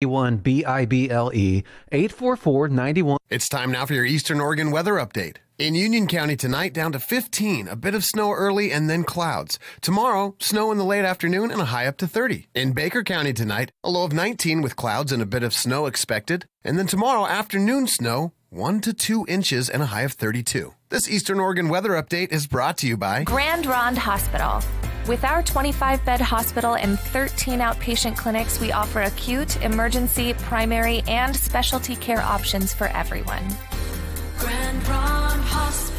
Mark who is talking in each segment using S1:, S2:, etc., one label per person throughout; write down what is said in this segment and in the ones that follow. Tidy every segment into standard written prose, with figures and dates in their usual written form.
S1: BIBLE 844-91.
S2: It's time now for your Eastern Oregon weather update. In Union County tonight, down to 15, a bit of snow early and then clouds. Tomorrow, snow in the late afternoon and a high up to 30. In Baker County tonight, a low of 19 with clouds and a bit of snow expected. And then tomorrow, afternoon snow, 1 to 2 inches and a high of 32. This Eastern Oregon weather update is brought to you by
S3: Grand Ronde Hospital. With our 25-bed hospital and 13 outpatient clinics, we offer acute, emergency, primary, and specialty care options for everyone.
S4: Grand Ronde Hospital.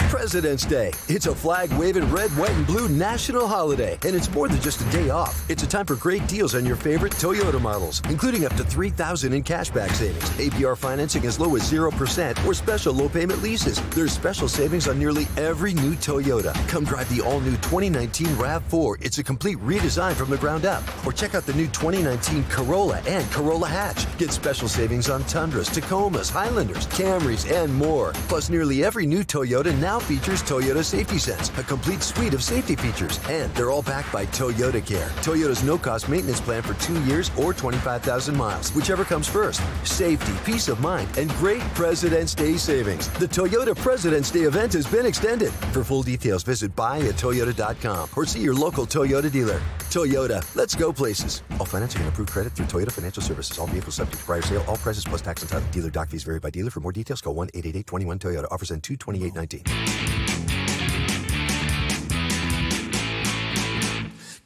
S5: President's Day. It's a flag-waving red, white, and blue national holiday, and it's more than just a day off. It's a time for great deals on your favorite Toyota models, including up to $3,000 in cashback savings, APR financing as low as 0%, or special low-payment leases. There's special savings on nearly every new Toyota. Come drive the all-new 2019 RAV4. It's a complete redesign from the ground up. Or check out the new 2019 Corolla and Corolla Hatch. Get special savings on Tundras, Tacomas, Highlanders, Camrys, and more. Plus, nearly every new Toyota now features Toyota Safety Sense, a complete suite of safety features. And they're all backed by Toyota Care, Toyota's no-cost maintenance plan for 2 years or 25,000 miles, whichever comes first. Safety, peace of mind, and great President's Day savings. The Toyota President's Day event has been extended. For full details, visit buyatoyota.com or see your local Toyota dealer. Toyota, let's go places. All financing and approved credit through Toyota Financial Services. All vehicles subject to prior sale. All prices plus tax and title. Dealer doc fees vary by dealer. For more details, call 1-888-21-TOYOTA. Offers end 2/28/19.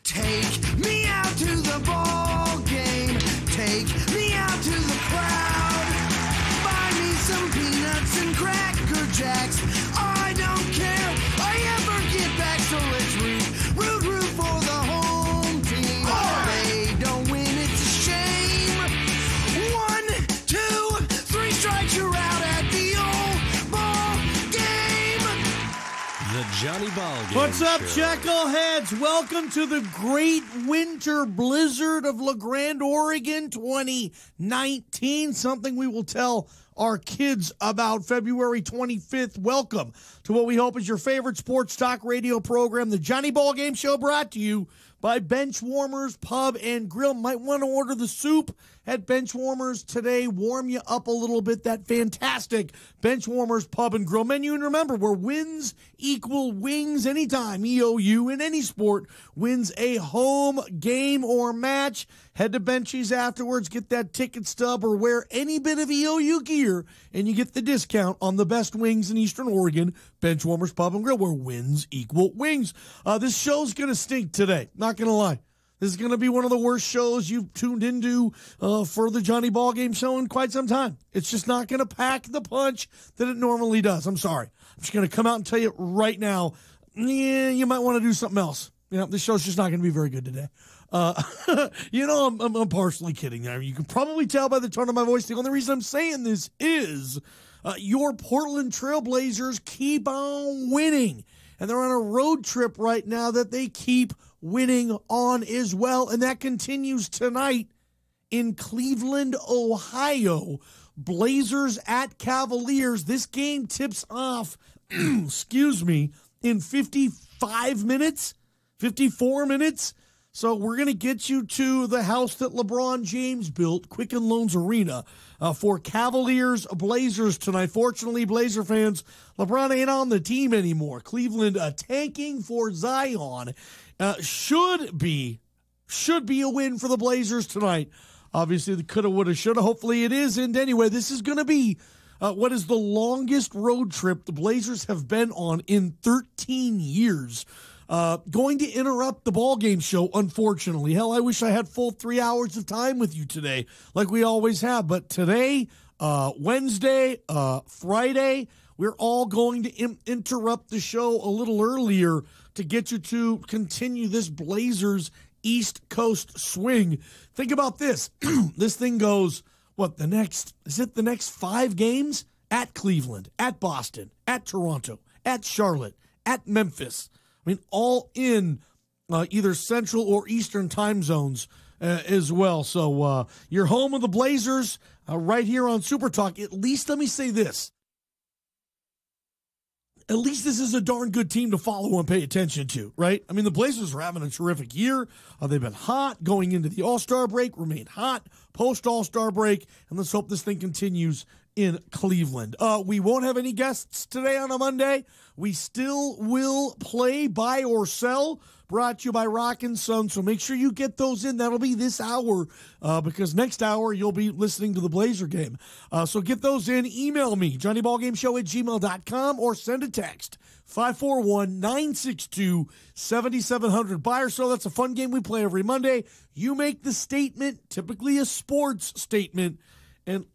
S6: Take me out to the ball game. Take me out to the crowd. Buy me some peanuts and Cracker Jacks. I don't care. I ever get back, so let's root for the home team. They don't win, it's a shame. 1, 2, 3 strikes, you're out at the old ball game.
S7: The Johnny Ballgame.
S8: What's up,
S7: Show.
S8: Chuckleheads? Welcome to the great winter blizzard of La Grande, Oregon 2019. Something we will tell our kids about February 25th. Welcome to what we hope is your favorite sports talk radio program, the Johnny Ballgame Show, brought to you by Benchwarmers Pub and Grill. Might want to order the soup at Benchwarmers today. Warm you up a little bit. That fantastic Benchwarmers Pub and Grill menu. And remember, where wins equal wings anytime EOU in any sport wins a home game or match. Head to Benchies afterwards, get that ticket stub, or wear any bit of EOU gear, and you get the discount on the best wings in Eastern Oregon. Benchwarmers Pub and Grill, where wins equal wings. This show's going to stink today. Not going to lie. This is going to be one of the worst shows you've tuned into for the Johnny Ballgame Show in quite some time. It's just not going to pack the punch that it normally does. I'm sorry. I'm just going to come out and tell you right now, you might want to do something else. This show's just not going to be very good today. I'm partially kidding there. You can probably tell by the tone of my voice. The only reason I'm saying this is your Portland Trailblazers keep on winning. And they're on a road trip right now that they keep winning on as well. And that continues tonight in Cleveland, Ohio. Blazers at Cavaliers. This game tips off, in 55 minutes, 54 minutes. So we're going to get you to the house that LeBron James built, Quicken Loans Arena, for Cavaliers Blazers tonight. Fortunately, Blazer fans, LeBron ain't on the team anymore. Cleveland tanking for Zion. Should be a win for the Blazers tonight. Obviously, the coulda, woulda, shoulda. Hopefully it is. And anyway, this is going to be what is the longest road trip the Blazers have been on in 13 years. Going to interrupt the ballgame show, unfortunately. Hell, I wish I had full 3 hours of time with you today, like we always have. But today, Wednesday, Friday, we're all going to interrupt the show a little earlier to get you to continue this Blazers East Coast swing. Think about this. This thing goes, the next 5 games? At Cleveland, at Boston, at Toronto, at Charlotte, at Memphis. I mean, all in either Central or Eastern time zones as well. So you're home of the Blazers right here on Super Talk. At least let me say this. at least this is a darn good team to follow and pay attention to, right? I mean, the Blazers are having a terrific year. They've been hot going into the All-Star break, remain hot post-All-Star break, and let's hope this thing continues in Cleveland. We won't have any guests today on a Monday. We still will play Buy or Sell, brought to you by Rock and Sun, so make sure you get those in. That'll be this hour, because next hour you'll be listening to the Blazer game. So get those in. Email me, JohnnyBallGameShow@gmail.com, or send a text, 541-962-7700. Buy or Sell, that's a fun game we play every Monday. You make the statement, typically a sports statement, and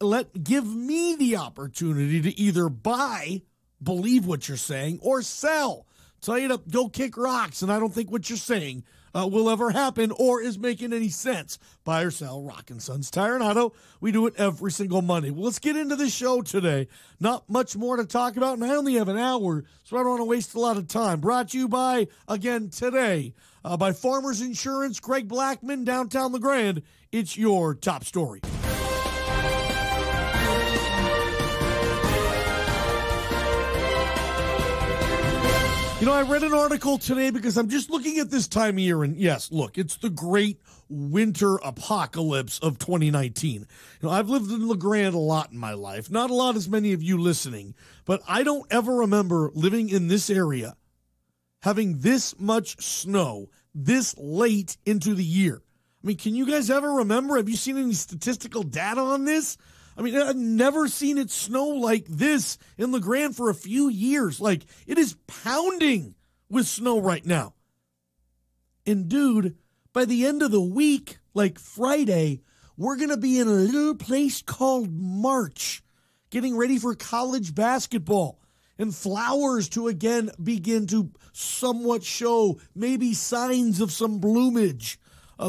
S8: give me the opportunity to either buy, believe what you're saying, or sell, tell you to go kick rocks, and I don't think what you're saying will ever happen or is making any sense. Buy or sell, Rock and Sons Tire and Auto. We do it every single Monday. Well, let's get into the show today. Not much more to talk about, and I only have an hour, so I don't want to waste a lot of time. Brought to you by, again, today, by Farmers Insurance, Craig Blackman, downtown LeGrand. It's your top story. You know, I read an article today because I'm just looking at this time of year, and yes, look, it's the great winter apocalypse of 2019. You know, I've lived in LeGrand a lot in my life, not a lot as many of you listening, but I don't ever remember living in this area having this much snow this late into the year. I mean, can you guys ever remember? Have you seen any statistical data on this? I mean, I've never seen it snow like this in LeGrand for a few years. Like, it is pounding with snow right now. And, dude, by the end of the week, like Friday, we're going to be in a little place called March, getting ready for college basketball. And flowers to, again, begin to somewhat show maybe signs of some bloomage.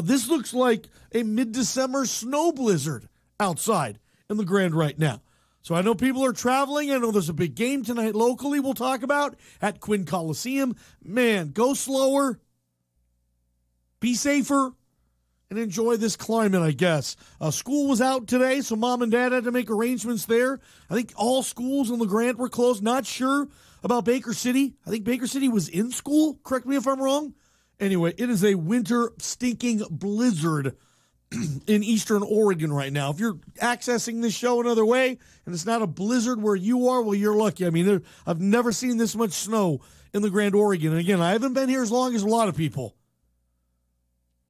S8: This looks like a mid-December snow blizzard outside in LeGrand right now. So I know people are traveling. I know there's a big game tonight locally we'll talk about at Quinn Coliseum. Man, go slower, be safer, and enjoy this climate, I guess. School was out today, so mom and dad had to make arrangements there. I think all schools in LeGrand were closed. Not sure about Baker City. I think Baker City was in school. Correct me if I'm wrong. Anyway, it is a winter stinking blizzard in eastern Oregon right now. If you're accessing this show another way and it's not a blizzard where you are, well, you're lucky. I mean, I've never seen this much snow in LeGrand, Oregon. And again, I haven't been here as long as a lot of people.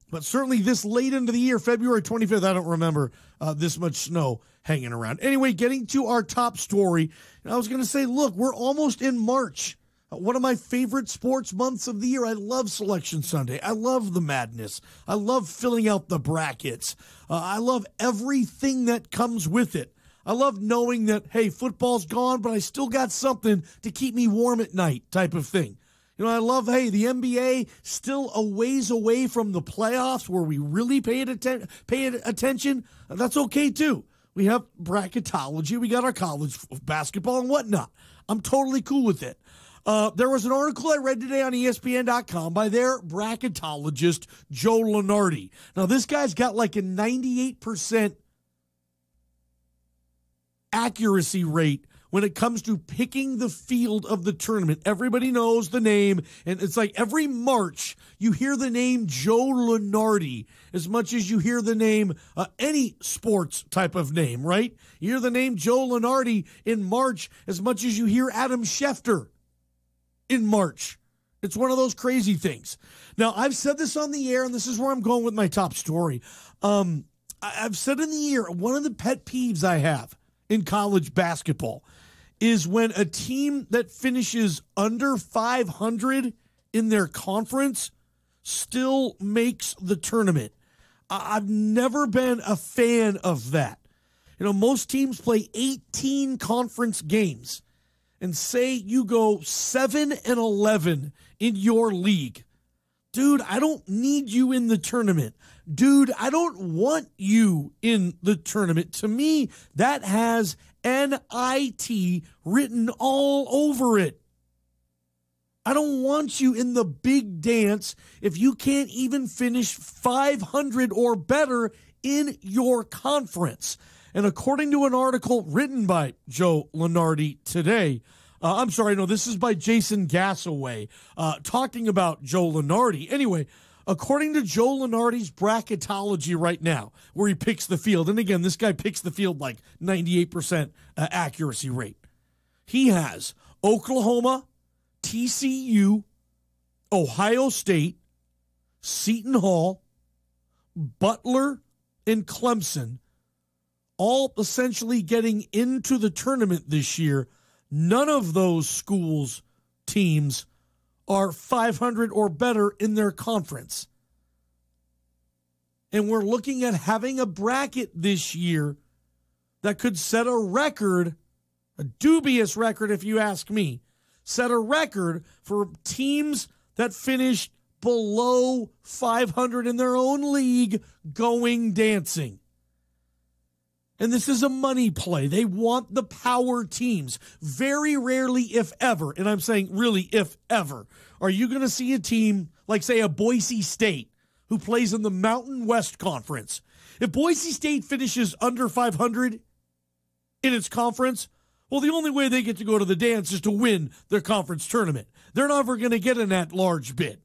S8: But certainly this late into the year, February 25th, I don't remember this much snow hanging around. Anyway, getting to our top story, I was going to say, look, we're almost in March. One of my favorite sports months of the year. I love Selection Sunday. I love the madness. I love filling out the brackets. I love everything that comes with it. I love knowing that, hey, football's gone, but I still got something to keep me warm at night type of thing. You know, I love, hey, the NBA still a ways away from the playoffs where we really pay attention. That's okay, too. We have bracketology. We got our college basketball and whatnot. I'm totally cool with it. There was an article I read today on ESPN.com by their bracketologist, Joe Lunardi. Now, this guy's got like a 98% accuracy rate when it comes to picking the field of the tournament. Everybody knows the name, and it's like every March you hear the name Joe Lunardi as much as you hear the name any sports type of name, right? You hear the name Joe Lunardi in March as much as you hear Adam Schefter in March. It's one of those crazy things. Now, I've said this on the air, and this is where I'm going with my top story. I've said in the air, one of the pet peeves I have in college basketball is when a team that finishes under 500 in their conference still makes the tournament. I've never been a fan of that. You know, most teams play 18 conference games. And say you go 7-11 in your league. Dude, I don't need you in the tournament. Dude, I don't want you in the tournament. To me, that has NIT written all over it. I don't want you in the big dance if you can't even finish 500 or better in your conference. And according to an article written by Joe Lunardi today, I'm sorry, no, this is by Jason Gassaway, talking about Joe Lunardi. Anyway, according to Joe Lunardi's bracketology right now, where he picks the field, and again, this guy picks the field like 98% accuracy rate. He has Oklahoma, TCU, Ohio State, Seton Hall, Butler, and Clemson, all essentially getting into the tournament this year. None of those schools' teams are 500 or better in their conference. And we're looking at having a bracket this year that could set a record, a dubious record if you ask me, set a record for teams that finished below 500 in their own league going dancing. And this is a money play. They want the power teams. Very rarely, if ever, and I'm saying really if ever, are you going to see a team like, say, a Boise State who plays in the Mountain West Conference. If Boise State finishes under 500 in its conference, well, the only way they get to go to the dance is to win their conference tournament. They're never going to get an at-large bid.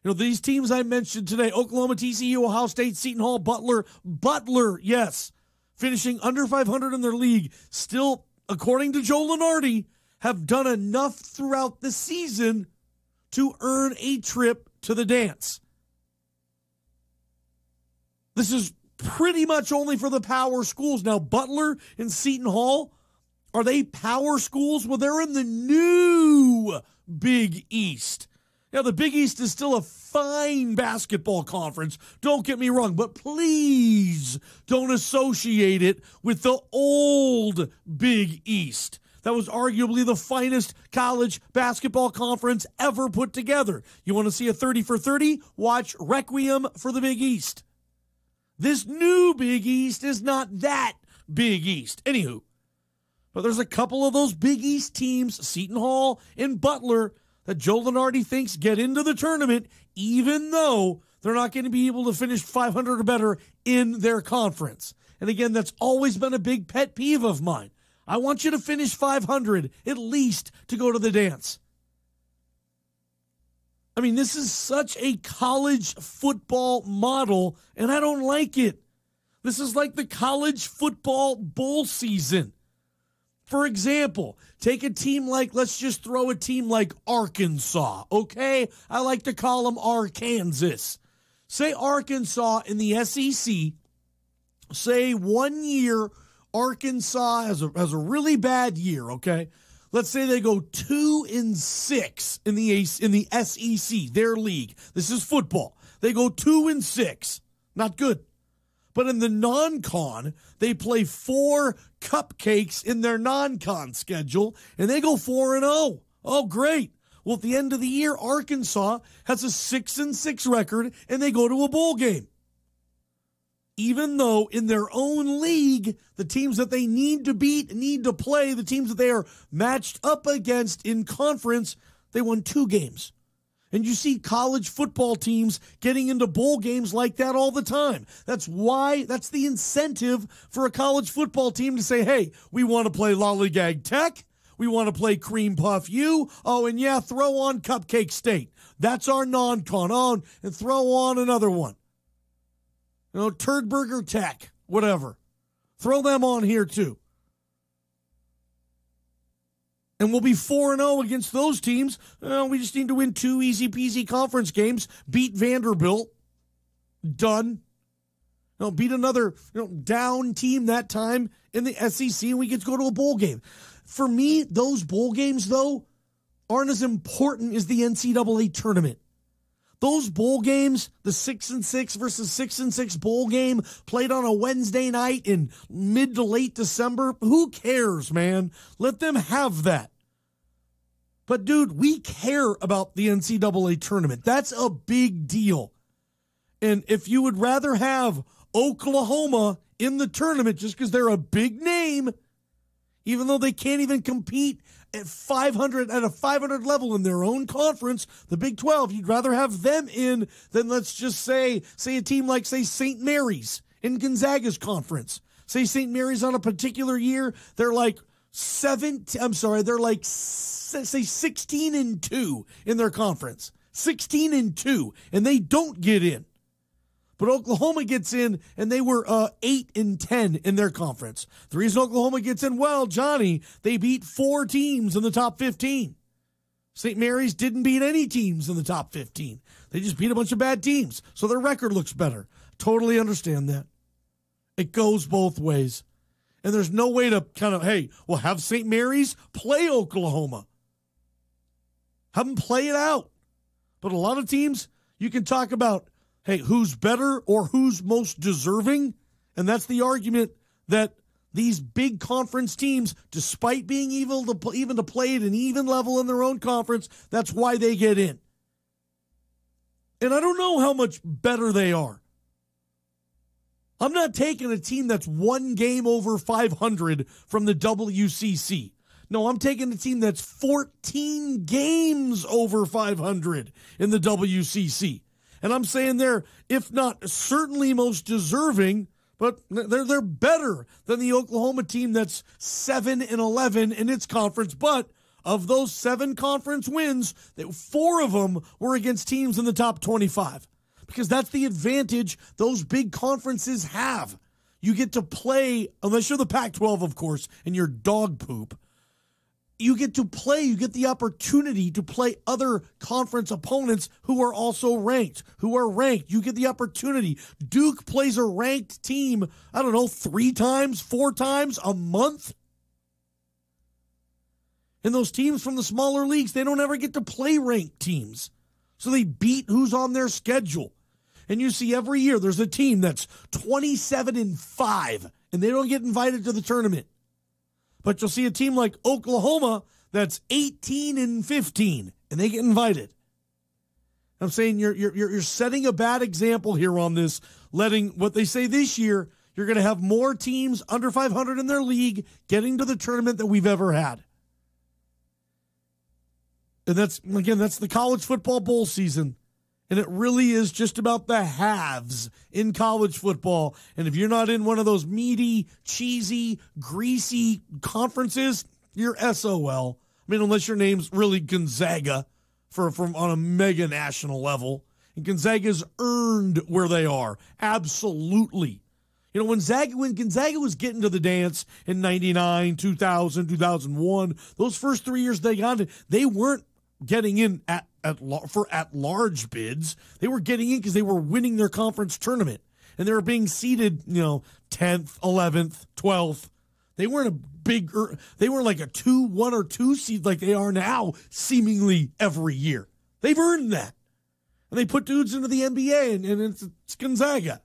S8: You know, these teams I mentioned today, Oklahoma, TCU, Ohio State, Seton Hall, Butler, yes, finishing under 500 in their league, still, according to Joe Lunardi, have done enough throughout the season to earn a trip to the dance. This is pretty much only for the power schools. Now, Butler and Seton Hall, are they power schools? Well, they're in the new Big East. Now, the Big East is still a fine basketball conference. Don't get me wrong, but please don't associate it with the old Big East. That was arguably the finest college basketball conference ever put together. You want to see a 30 for 30? Watch Requiem for the Big East. This new Big East is not that Big East. Anywho, but there's a couple of those Big East teams, Seton Hall and Butler, that Joe Lunardi thinks get into the tournament, even though they're not going to be able to finish 500 or better in their conference. And again, that's always been a big pet peeve of mine. I want you to finish 500 at least to go to the dance. I mean, this is such a college football model, and I don't like it. This is like the college football bowl season. For example, take a team like, let's just throw a team like Arkansas, okay? I like to call them Arkansas. Say Arkansas in the SEC, say 1 year Arkansas has a really bad year, okay? Let's say they go 2-6 in the SEC, their league. This is football. They go 2-6. Not good. But in the non-con, they play 4 cupcakes in their non-con schedule, and they go 4-0. Oh, great. Well, at the end of the year, Arkansas has a 6-6 record, and they go to a bowl game. Even though in their own league, the teams that they need to beat, need to play, the teams that they are matched up against in conference, they won 2 games. And you see college football teams getting into bowl games like that all the time. That's the incentive for a college football team to say, hey, we want to play Lollygag Tech. We want to play Cream Puff U. Oh, and yeah, throw on Cupcake State. That's our non-con. On and throw on another one. You know, Turd Burger Tech, whatever. Throw them on here too. And we'll be 4-0 against those teams. We just need to win 2 easy-peasy conference games. Beat Vanderbilt. Done. Beat another down team that time in the SEC, and we get to go to a bowl game. For me, those bowl games, though, aren't as important as the NCAA tournament. Those bowl games, the 6-6 versus 6-6 bowl game played on a Wednesday night in mid to late December, who cares, man? Let them have that. But, dude, we care about the NCAA tournament. That's a big deal. And if you would rather have Oklahoma in the tournament just because they're a big name, even though they can't even compete at 500 at a 500 level in their own conference, the Big 12, you'd rather have them in than, let's just say a team like, say, St. Mary's in Gonzaga's conference. Say St. Mary's on a particular year, they're like they're like, say 16-2 in their conference. 16-2, and they don't get in. But Oklahoma gets in, and they were 8-10 in their conference. The reason Oklahoma gets in, well, Johnny, they beat 4 teams in the top 15. St. Mary's didn't beat any teams in the top 15. They just beat a bunch of bad teams, so their record looks better. Totally understand that. It goes both ways. And there's no way to kind of, hey, well, have St. Mary's play Oklahoma. Have them play it out. But a lot of teams, you can talk about, hey, who's better or who's most deserving? And that's the argument that these big conference teams, despite being even to play at an even level in their own conference, that's why they get in. And I don't know how much better they are. I'm not taking a team that's one game over 500 from the WCC. No, I'm taking a team that's 14 games over 500 in the WCC. And I'm saying they're, if not certainly most deserving, but they're better than the Oklahoma team that's 7-11 in its conference. But of those 7 conference wins, 4 of them were against teams in the top 25. Because that's the advantage those big conferences have. You get to play, unless you're the Pac-12, of course, and you're dog poop. You get to play, you get the opportunity to play other conference opponents who are also ranked, who are ranked. You get the opportunity. Duke plays a ranked team, 3 times, 4 times a month. And those teams from the smaller leagues, they don't ever get to play ranked teams. So they beat who's on their schedule. And you see every year there's a team that's 27-5, and they don't get invited to the tournament. But you'll see a team like Oklahoma that's 18-15, and they get invited. I'm saying you're setting a bad example here on this, letting what they say this year, you're going to have more teams under 500 in their league getting to the tournament than we've ever had. And that's the college football bowl season. And it really is just about the halves in college football. And if you're not in one of those meaty, cheesy, greasy conferences, you're SOL. I mean, unless your name's really Gonzaga from on a mega national level. And Gonzaga's earned where they are. Absolutely. You know, when Gonzaga was getting to the dance in 99, 2000, 2001, those first 3 years they got in, they weren't getting in at large bids. They were getting in because they were winning their conference tournament, and they were being seeded, 10th, 11th, 12th. They weren't they were like a 1 or 2 seed like they are now, seemingly every year. They've earned that, and they put dudes into the NBA, and it's Gonzaga.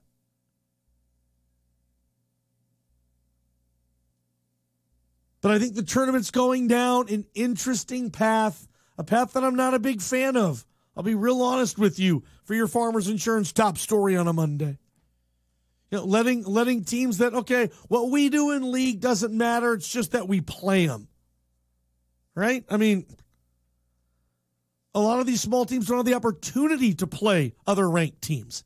S8: But I think the tournament's going down an interesting path. A path that I'm not a big fan of. I'll be real honest with you for your Farmers Insurance top story on a Monday. You know, letting teams that, okay, what we do in league doesn't matter. It's just that we play them. Right? I mean, a lot of these small teams don't have the opportunity to play other ranked teams.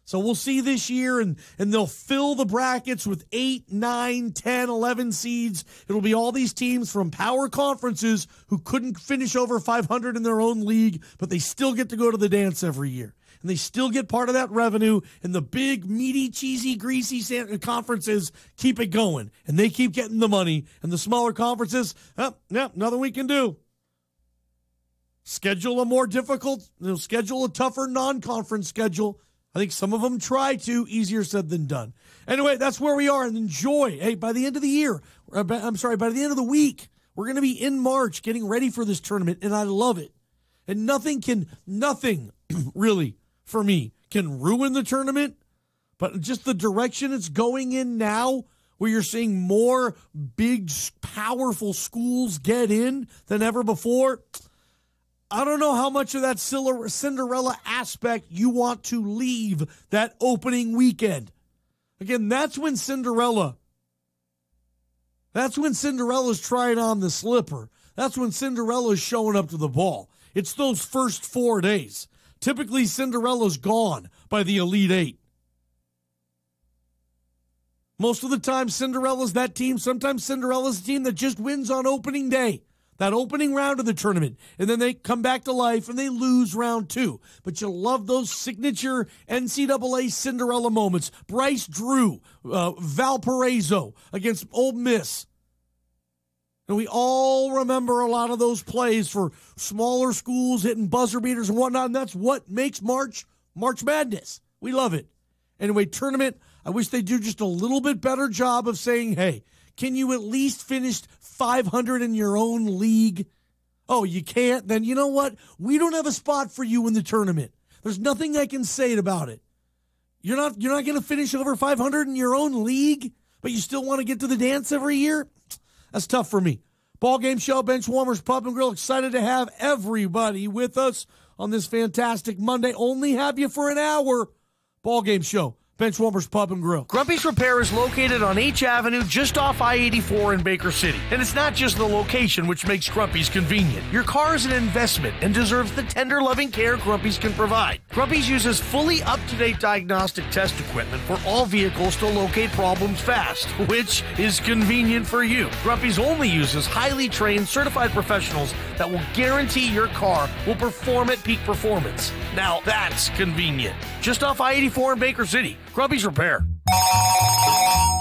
S8: So we'll see this year, and they'll fill the brackets with 8, 9, 10, 11 seeds. It'll be all these teams from power conferences who couldn't finish over 500 in their own league, but they still get to go to the dance every year. And they still get part of that revenue, and the big, meaty, cheesy, greasy conferences keep it going. And they keep getting the money, and the smaller conferences, nothing we can do. Schedule a more difficult, schedule a tougher non-conference schedule. I think some of them try to. Easier said than done. Anyway, that's where we are. And enjoy. Hey, by the end of the year, by the end of the week, we're going to be in March getting ready for this tournament, and I love it. And nothing really, for me, can ruin the tournament. But just the direction it's going in now, where you're seeing more big, powerful schools get in than ever before, I don't know how much of that Cinderella aspect you want to leave that opening weekend. Again, that's when Cinderella's trying on the slipper. That's when Cinderella's showing up to the ball. It's those first 4 days. Typically, Cinderella's gone by the Elite Eight. Most of the time, Cinderella's that team. Sometimes Cinderella's a team that just wins on opening day, that opening round of the tournament, and then they come back to life and they lose round 2. But you love those signature NCAA Cinderella moments. Bryce Drew, Valparaiso against Ole Miss. And we all remember a lot of those plays for smaller schools hitting buzzer beaters and whatnot, and that's what makes March Madness. We love it. Anyway, tournament, I wish they'd do just a little bit better job of saying, hey, can you at least finish 500 in your own league? Oh, you can't? Then you know what? We don't have a spot for you in the tournament. There's nothing I can say about it. You're not going to finish over 500 in your own league, but you still want to get to the dance every year? That's tough for me. Ballgame Show, Benchwarmers Pub and Grill. Excited to have everybody with us on this fantastic Monday. Only have you for an hour. Ballgame Show, Benchwarmers Pub and Grill.
S9: Grumpy's Repair is located on H Avenue just off I-84 in Baker City. And it's not just the location which makes Grumpy's convenient. Your car is an investment and deserves the tender, loving care Grumpy's can provide. Grumpy's uses fully up-to-date diagnostic test equipment for all vehicles to locate problems fast, which is convenient for you. Grumpy's only uses highly trained, certified professionals that will guarantee your car will perform at peak performance. Now that's convenient. Just off I-84 in Baker City. Grumpy's Repair.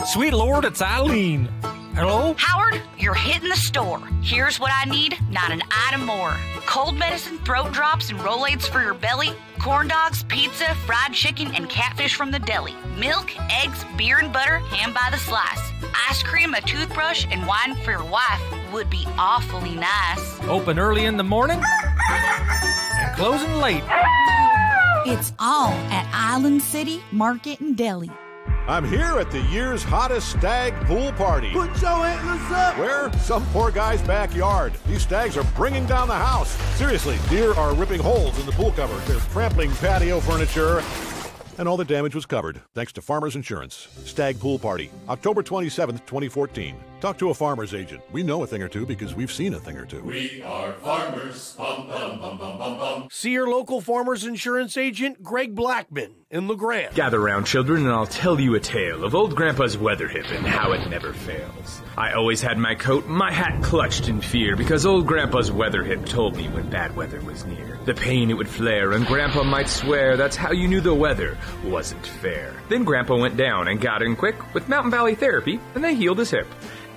S10: Sweet Lord, it's Eileen. Hello?
S11: Howard, you're hitting the store. Here's what I need, not an item more. Cold medicine, throat drops, and Rolaids for your belly. Corn dogs, pizza, fried chicken, and catfish from the deli. Milk, eggs, beer and butter, ham by the slice. Ice cream, a toothbrush, and wine for your wife would be awfully nice.
S10: Open early in the morning and closing late.
S12: It's all at Island City Market and Deli.
S13: I'm here at the year's hottest stag pool party.
S6: Put your antlers up!
S13: Where? Some poor guy's backyard. These stags are bringing down the house. Seriously, deer are ripping holes in the pool cover. They're trampling patio furniture. And all the damage was covered, thanks to Farmers Insurance. Stag Pool Party, October 27th, 2014. Talk to a farmer's agent. We know a thing or two because we've seen a thing or two.
S14: We are farmers. Bum, bum, bum, bum, bum, bum.
S9: See your local Farmers Insurance agent, Greg Blackman, in LeGrand.
S15: Gather round, children, and I'll tell you a tale of old Grandpa's weather hip and how it never fails. I always had my coat, my hat clutched in fear because old Grandpa's weather hip told me when bad weather was near. The pain it would flare, and Grandpa might swear that's how you knew the weather wasn't fair. Then Grandpa went down and got in quick with Mountain Valley Therapy, and they healed his hip.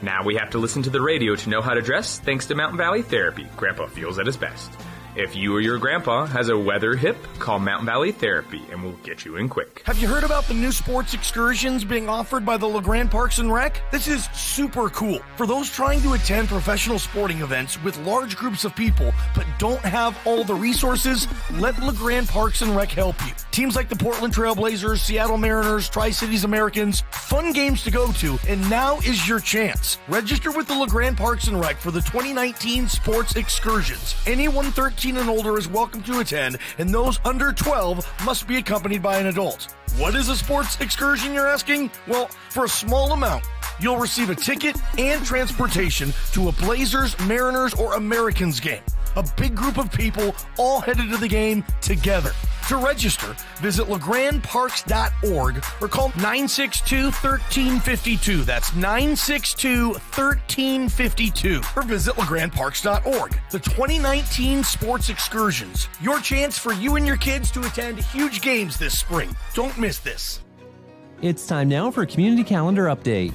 S15: Now we have to listen to the radio to know how to dress thanks to Mountain Valley Therapy. Grandpa feels at his best. If you or your grandpa has a weather hip, call Mountain Valley Therapy and we'll get you in quick.
S9: Have you heard about the new sports excursions being offered by the LeGrand Parks and Rec? This is super cool. For those trying to attend professional sporting events with large groups of people but don't have all the resources, let LeGrand Parks and Rec help you. Teams like the Portland Trail Blazers, Seattle Mariners, Tri-Cities Americans, fun games to go to, and now is your chance. Register with the LeGrand Parks and Rec for the 2019 sports excursions. Anyone 13 and older is welcome to attend, and those under 12 must be accompanied by an adult. What is a sports excursion, you're asking? Well, for a small amount, you'll receive a ticket and transportation to a Blazers, Mariners, or Americans game. A big group of people all headed to the game together. To register, visit legrandparks.org or call 962-1352. That's 962-1352. Or visit legrandparks.org. The 2019 Sports Excursions. Your chance for you and your kids to attend huge games this spring. Don't miss this.
S16: It's time now for a community calendar update.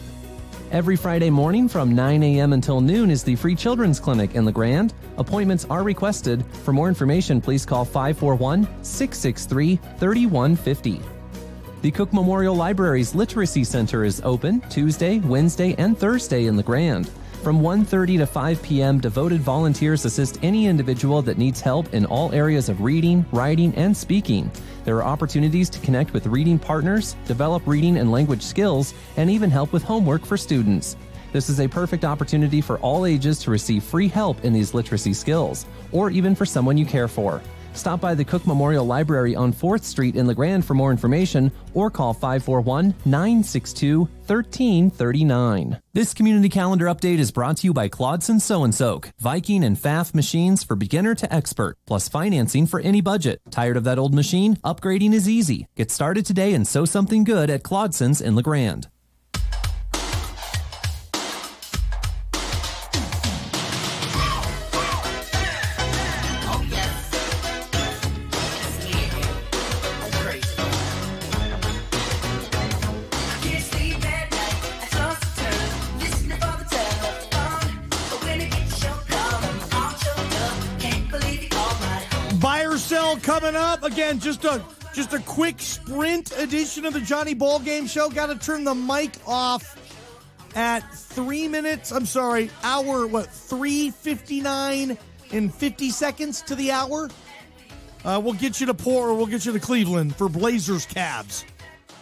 S16: Every Friday morning from 9 a.m. until noon is the Free Children's Clinic in LeGrand. Appointments are requested. For more information, please call 541-663-3150. The Cook Memorial Library's Literacy Center is open Tuesday, Wednesday, and Thursday in LeGrand. From 1:30 to 5 p.m., devoted volunteers assist any individual that needs help in all areas of reading, writing, and speaking. There are opportunities to connect with reading partners, develop reading and language skills, and even help with homework for students. This is a perfect opportunity for all ages to receive free help in these literacy skills, or even for someone you care for. Stop by the Cook Memorial Library on 4th Street in LeGrand for more information, or call 541-962-1339. This community calendar update is brought to you by Claudson Sew & Soak, Viking and Pfaff machines for beginner to expert, plus financing for any budget. Tired of that old machine? Upgrading is easy. Get started today and sew something good at Claudson's in LeGrand.
S8: coming up. Again, just a quick sprint edition of the Johnny Ballgame Show. Got to turn the mic off at 3:59 and 50 seconds to the hour. We'll get you to Cleveland for Blazers Cavs.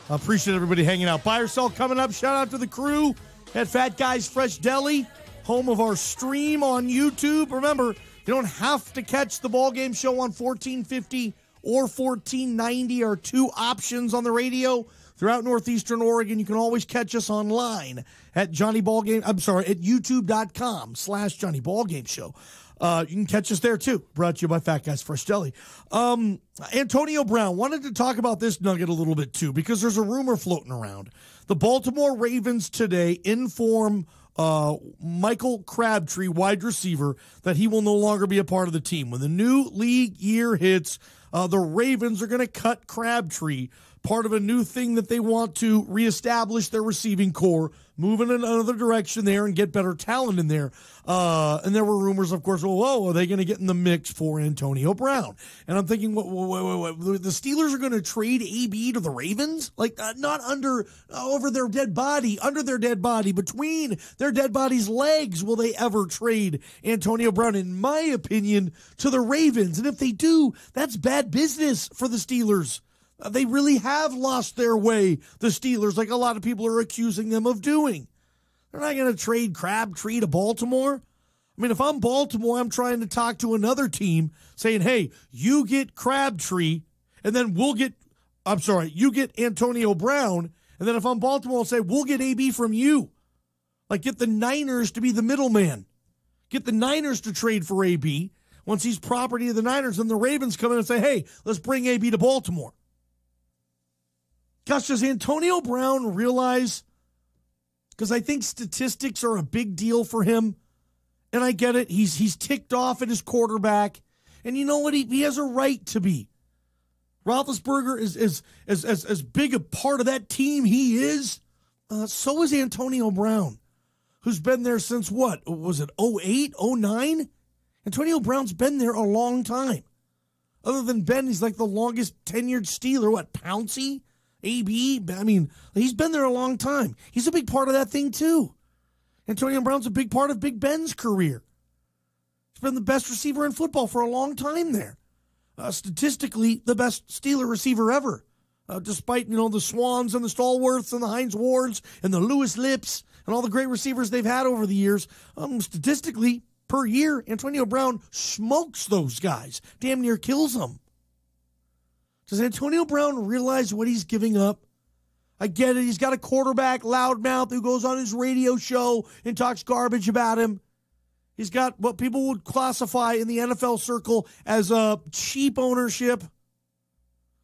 S8: Appreciate everybody hanging out. Buy or sell coming up. Shout out to the crew at Fat Guys Fresh Deli, home of our stream on YouTube. Remember, you don't have to catch the Ballgame Show on 1450 or 1490 are two options on the radio throughout Northeastern Oregon. You can always catch us online at youtube.com/Johnny Ballgame Show. You can catch us there too. Brought to you by Fat Guys Fresh Deli. Antonio Brown, wanted to talk about this nugget a little bit too, because there's a rumor floating around. The Baltimore Ravens today inform Michael Crabtree, wide receiver, that he will no longer be a part of the team. When the new league year hits, the Ravens are going to cut Crabtree, part of a new thing that they want to reestablish their receiving core, move in another direction there and get better talent in there. And there were rumors, of course, are they going to get in the mix for Antonio Brown? And I'm thinking, what, the Steelers are going to trade AB to the Ravens? Like, not over their dead body, under their dead body, between their dead body's legs will they ever trade Antonio Brown, in my opinion, to the Ravens. And if they do, that's bad business for the Steelers. They really have lost their way, the Steelers, like a lot of people are accusing them of doing. They're not going to trade Crabtree to Baltimore. I mean, if I'm Baltimore, I'm trying to talk to another team saying, hey, you get Crabtree, and then you get Antonio Brown, and then if I'm Baltimore, I'll say, we'll get AB from you. Like, get the Niners to be the middleman. Get the Niners to trade for AB. Once he's property of the Niners, then the Ravens come in and say, hey, let's bring AB to Baltimore. Gosh, does Antonio Brown realize, because I think statistics are a big deal for him, and I get it, he's ticked off at his quarterback, and you know what, he has a right to be. Roethlisberger is as big a part of that team he is, so is Antonio Brown, who's been there since what, was it 08, 09? Antonio Brown's been there a long time. Other than Ben, he's like the longest tenured Steeler, what, Pouncey? AB, I mean, he's been there a long time. He's a big part of that thing, too. Antonio Brown's a big part of Big Ben's career. He's been the best receiver in football for a long time there. Statistically, the best Steeler receiver ever. Despite, the Swans and the Stallworths and the Heinz Wards and the Lewis Lips and all the great receivers they've had over the years, statistically, per year, Antonio Brown smokes those guys. Damn near kills them. Does Antonio Brown realize what he's giving up? I get it. He's got a quarterback, loudmouth, who goes on his radio show and talks garbage about him. He's got what people would classify in the NFL circle as a cheap ownership.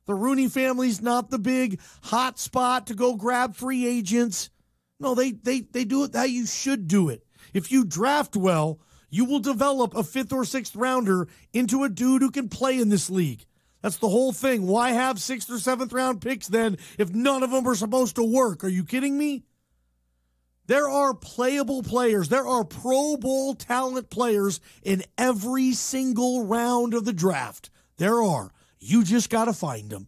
S8: The Rooney family's not the big hot spot to go grab free agents. No, they do it how you should do it. If you draft well, you will develop a 5th or 6th rounder into a dude who can play in this league. That's the whole thing. Why have 6th or 7th round picks then if none of them are supposed to work? Are you kidding me? There are playable players. There are Pro Bowl talent players in every single round of the draft. There are. You just got to find them.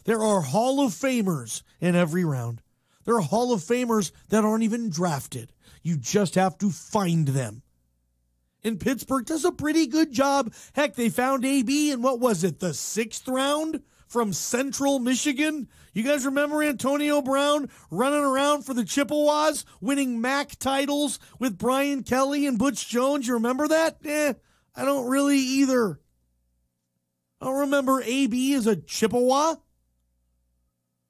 S8: There are Hall of Famers in every round. There are Hall of Famers that aren't even drafted. You just have to find them. And Pittsburgh does a pretty good job. Heck, they found AB in, what was it, the 6th round from Central Michigan? You guys remember Antonio Brown running around for the Chippewas, winning MAC titles with Brian Kelly and Butch Jones? You remember that? I don't really either. I don't remember AB as a Chippewa.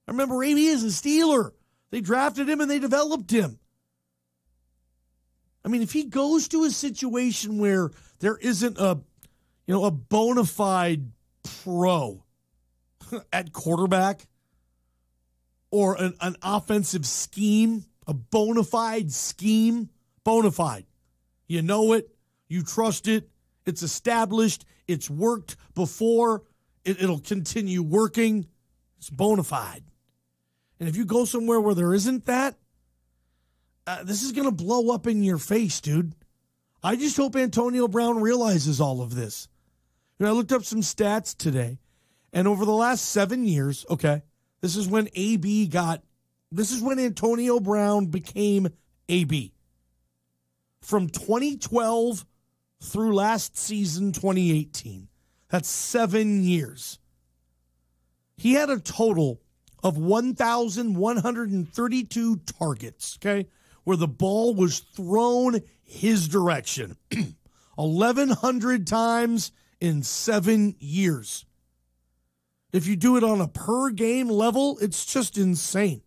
S8: I remember AB as a Steeler. They drafted him and they developed him. I mean, if he goes to a situation where there isn't a bona fide pro at quarterback or an offensive scheme, a bona fide scheme, bona fide. You know it, you trust it, it's established, it's worked before, it'll continue working, it's bona fide. And if you go somewhere where there isn't that, this is going to blow up in your face, dude. I just hope Antonio Brown realizes all of this. I looked up some stats today. And over the last 7 years, okay, this is when Antonio Brown became AB. From 2012 through last season, 2018. That's 7 years. He had a total of 1,132 targets, okay, where the ball was thrown his direction. 1,100 times in 7 years. If you do it on a per game level, it's just insane.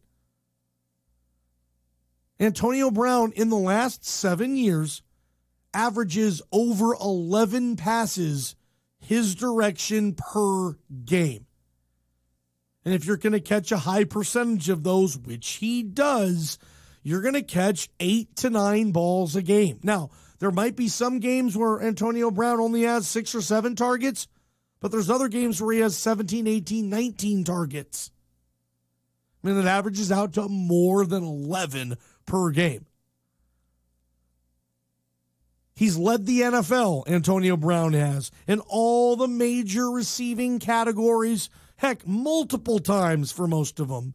S8: Antonio Brown in the last 7 years averages over 11 passes his direction per game. And if you're going to catch a high percentage of those, which he does, you're going to catch 8 to 9 balls a game. Now, there might be some games where Antonio Brown only has 6 or 7 targets, but there's other games where he has 17, 18, 19 targets. I mean, it averages out to more than 11 per game. He's led the NFL, Antonio Brown has, in all the major receiving categories, heck, multiple times for most of them.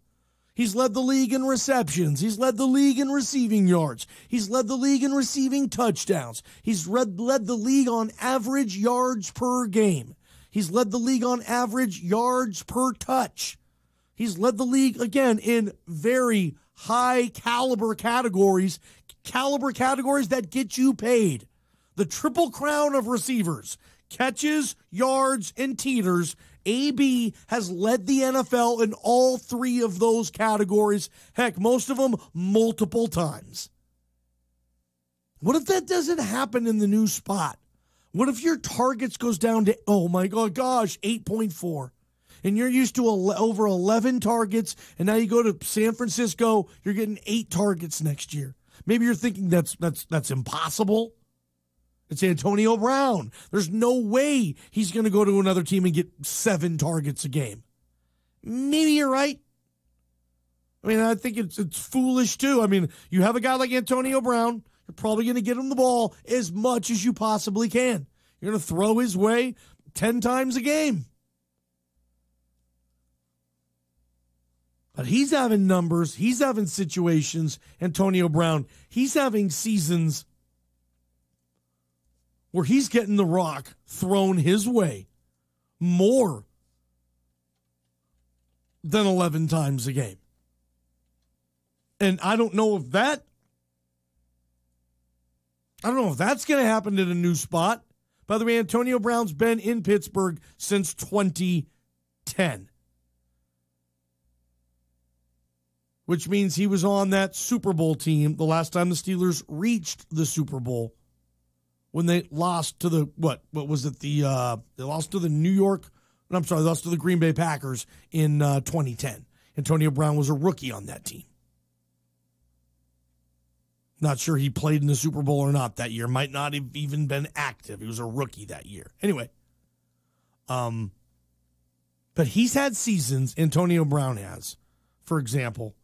S8: He's led the league in receptions. He's led the league in receiving yards. He's led the league in receiving touchdowns. He's led the league on average yards per game. He's led the league on average yards per touch. He's led the league, again, in very high caliber categories that get you paid. The triple crown of receivers, catches, yards, and teeters. AB has led the NFL in all 3 of those categories. Heck, most of them multiple times. What if that doesn't happen in the new spot? What if your targets goes down to, 8.4? And you're used to over 11 targets, and now you go to San Francisco, you're getting 8 targets next year. Maybe you're thinking that's impossible. It's Antonio Brown. There's no way he's going to go to another team and get 7 targets a game. Maybe you're right. I mean, I think it's foolish too. I mean, you have a guy like Antonio Brown, you're probably going to get him the ball as much as you possibly can. You're going to throw his way 10 times a game. But he's having numbers. He's having situations. Antonio Brown, he's having seasons where he's getting the rock thrown his way more than 11 times a game. And I don't know if that's going to happen in a new spot. By the way, Antonio Brown's been in Pittsburgh since 2010. Which means he was on that Super Bowl team the last time the Steelers reached the Super Bowl when they lost to the, they lost to the Green Bay Packers in 2010. Antonio Brown was a rookie on that team. Not sure he played in the Super Bowl or not that year. Might not have even been active. He was a rookie that year. Anyway. But he's had seasons, Antonio Brown has, for example.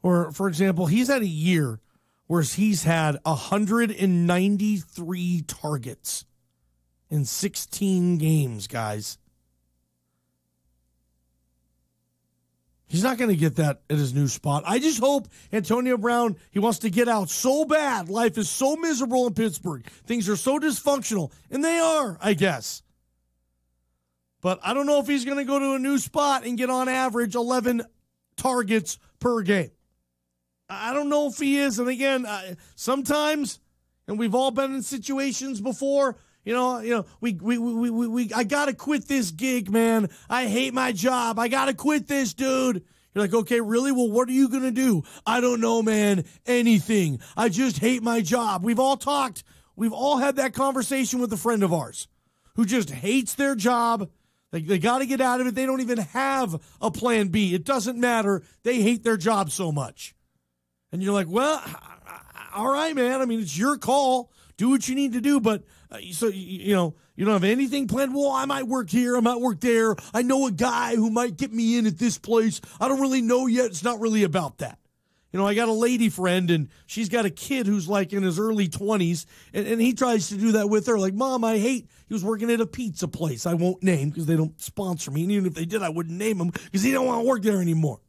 S8: Or, for example, he's had a year where he's had 193 targets in 16 games, guys. He's not going to get that at his new spot. I just hope Antonio Brown, he wants to get out so bad. Life is so miserable in Pittsburgh. Things are so dysfunctional. And they are, I guess. But I don't know if he's going to go to a new spot and get on average 11 targets per game. I don't know if he is. And again, sometimes, and we've all been in situations before, I got to quit this gig, man. I hate my job. I got to quit this, dude. You're like, okay, really? Well, what are you going to do? I don't know, man. Anything. I just hate my job. We've all talked. We've all had that conversation with a friend of ours who just hates their job. They got to get out of it. They don't even have a plan B. It doesn't matter. They hate their job so much. And you're like, well, all right, man. I mean, it's your call. Do what you need to do. But, you don't have anything planned. Well, I might work here. I might work there. I know a guy who might get me in at this place. I don't really know yet. It's not really about that. I got a lady friend, and she's got a kid who's like in his early 20s, and he tries to do that with her. Like, Mom, he was working at a pizza place I won't name because they don't sponsor me. And even if they did, I wouldn't name him because he don't want to work there anymore.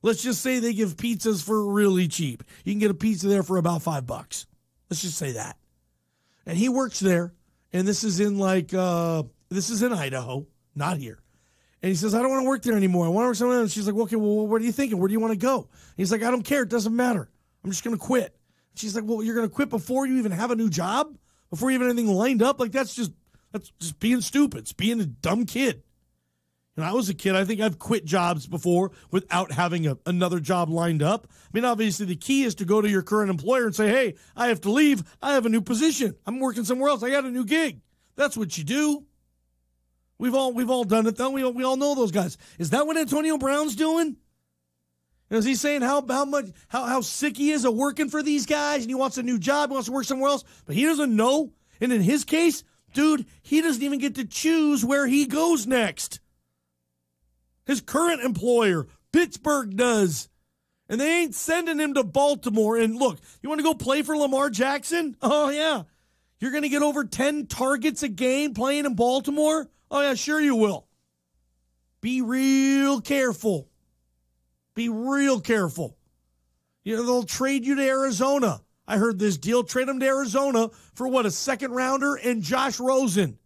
S8: Let's just say they give pizzas for really cheap. You can get a pizza there for about $5. Let's just say that. And he works there, and this is in Idaho, not here. And he says, I don't want to work there anymore. I want to work somewhere else. She's like, okay, well, what are you thinking? Where do you want to go? He's like, I don't care. It doesn't matter. I'm just going to quit. She's like, well, you're going to quit before you even have a new job? Before you even have anything lined up? Like, that's just being stupid. It's being a dumb kid. When I was a kid, I think I've quit jobs before without having another job lined up. I mean, obviously, the key is to go to your current employer and say, hey, I have to leave. I have a new position. I'm working somewhere else. I got a new gig. That's what you do. We've all done it, though. We all know those guys. Is that what Antonio Brown's doing? Is he saying how sick he is of working for these guys, and he wants a new job, he wants to work somewhere else, but he doesn't know? And in his case, dude, he doesn't even get to choose where he goes next. His current employer, Pittsburgh, does. And they ain't sending him to Baltimore. And look, you want to go play for Lamar Jackson? Oh, yeah. You're going to get over 10 targets a game playing in Baltimore? Oh, yeah, sure you will. Be real careful. Be real careful. They'll trade you to Arizona. I heard this deal. Trade him to Arizona for a second rounder and Josh Rosen.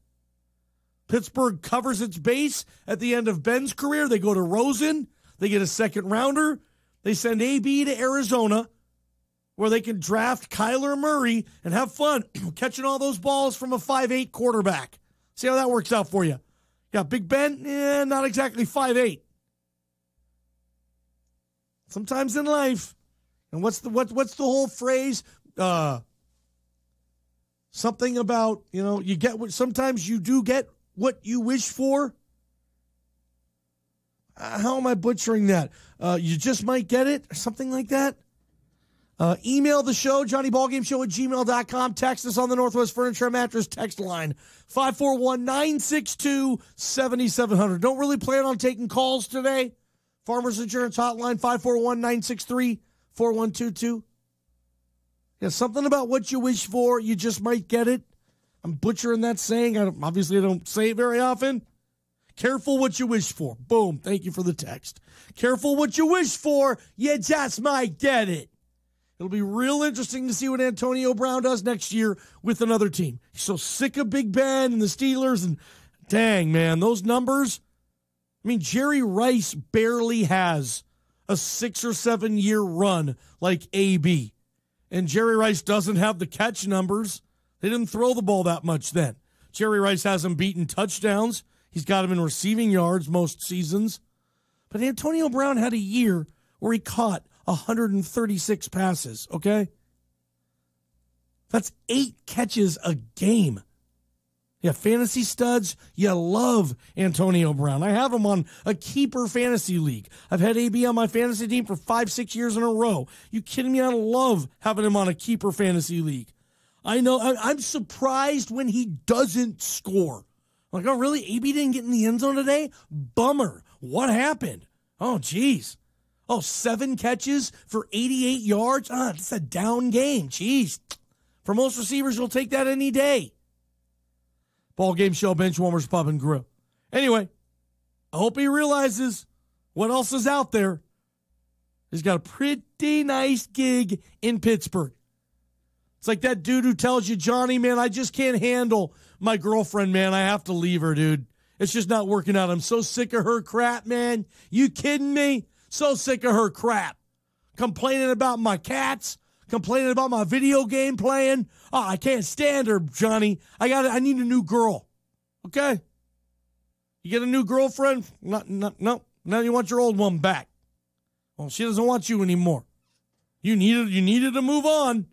S8: Pittsburgh covers its base at the end of Ben's career. They go to Rosen. They get a second rounder. They send AB to Arizona where they can draft Kyler Murray and have fun catching all those balls from a 5'8" quarterback. See how that works out for you. Yeah, Big Ben, not exactly 5'8". Sometimes in life, and what's the whole phrase? Something about, you get what, sometimes you do get what you wish for. How am I butchering that? You just might get it, or something like that. Email the show, JohnnyBallGameShow@gmail.com. Text us on the Northwest Furniture and Mattress text line, 541-962-7700. Don't really plan on taking calls today. Farmers Insurance Hotline, 541-963-4122. Yeah, something about what you wish for, you just might get it. I'm butchering that saying. Obviously, I don't say it very often. Careful what you wish for. Boom. Thank you for the text. Careful what you wish for, you just might get it. It'll be real interesting to see what Antonio Brown does next year with another team. He's so sick of Big Ben and the Steelers, and dang, man, those numbers. I mean, Jerry Rice barely has a 6 or 7 year run like AB. And Jerry Rice doesn't have the catch numbers. They didn't throw the ball that much then. Jerry Rice has him beaten touchdowns. He's got him in receiving yards most seasons. But Antonio Brown had a year where he caught 136 passes, okay? That's 8 catches a game. Yeah, fantasy studs, you love Antonio Brown. I have him on a keeper fantasy league. I've had AB on my fantasy team for 5-6 years in a row. You kidding me? I love having him on a keeper fantasy league. I know, I'm surprised when he doesn't score. Like, oh, really? AB didn't get in the end zone today? Bummer. What happened? Oh, geez. Oh, 7 catches for 88 yards? It's a down game. Jeez. For most receivers, you'll take that any day. Ball Game Show, Benchwarmers Pub and Grill. Anyway, I hope he realizes what else is out there. He's got a pretty nice gig in Pittsburgh. It's like that dude who tells you, Johnny, man, I just can't handle my girlfriend, man. I have to leave her, dude. It's just not working out. I'm so sick of her crap, man. You kidding me? So sick of her crap. Complaining about my cats. Complaining about my video game playing. Oh, I can't stand her, Johnny. I need a new girl. Okay? You get a new girlfriend? No. Now you want your old one back. Well, she doesn't want you anymore. You needed to move on.